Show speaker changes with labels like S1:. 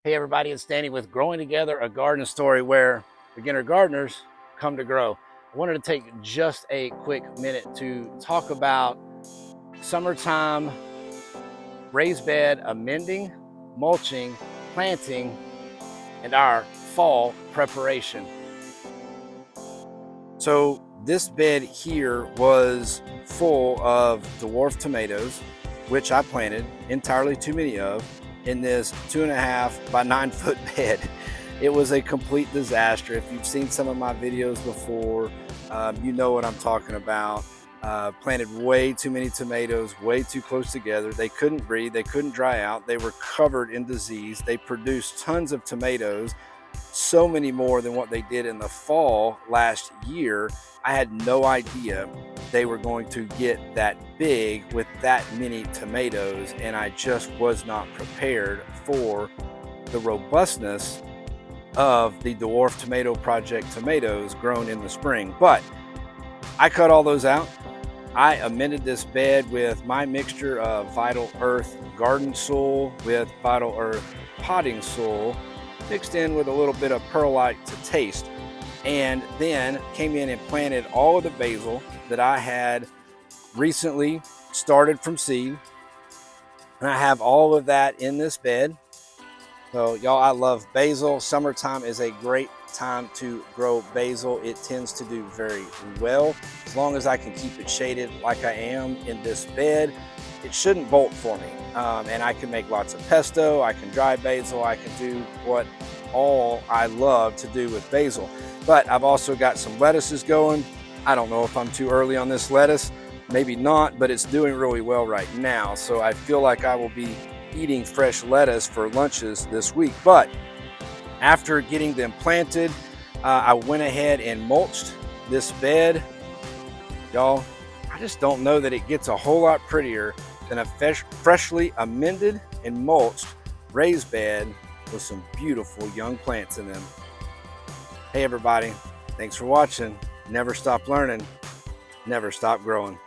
S1: Hey everybody, it's Danny with Growing Together, a garden story where beginner gardeners come to grow. I wanted to take just a quick minute to talk about summertime raised bed amending, mulching, planting, and our fall preparation. So this bed here was full of dwarf tomatoes, which I planted entirely too many of in this 2.5 by 9 foot bed. It was a complete disaster. If you've seen some of my videos before, you know what I'm talking about. Planted way too many tomatoes, way too close together. They couldn't breathe, they couldn't dry out. They were covered in disease. They produced tons of tomatoes, so many more than what they did in the fall last year. I had no idea they were going to get that big with that many tomatoes, and I just was not prepared for the robustness of the Dwarf Tomato Project tomatoes grown in the spring. But I cut all those out. I amended this bed with my mixture of Vital Earth garden soil with Vital Earth potting soil, mixed in with a little bit of perlite to taste, and then came in and planted all of the basil that I had recently started from seed. And I have all of that in this bed. So y'all, I love basil. Summertime is a great time to grow basil. It tends to do very well. As long as I can keep it shaded like I am in this bed, it shouldn't bolt for me. And I can make lots of pesto, I can dry basil, I can do what all I love to do with basil. But I've also got some lettuces going. I don't know if I'm too early on this lettuce, maybe not, but it's doing really well right now. So I feel like I will be eating fresh lettuce for lunches this week. But after getting them planted, I went ahead and mulched this bed. Y'all, I just don't know that it gets a whole lot prettier than a freshly amended and mulched raised bed with some beautiful young plants in them. Hey everybody, thanks for watching. Never stop learning, never stop growing.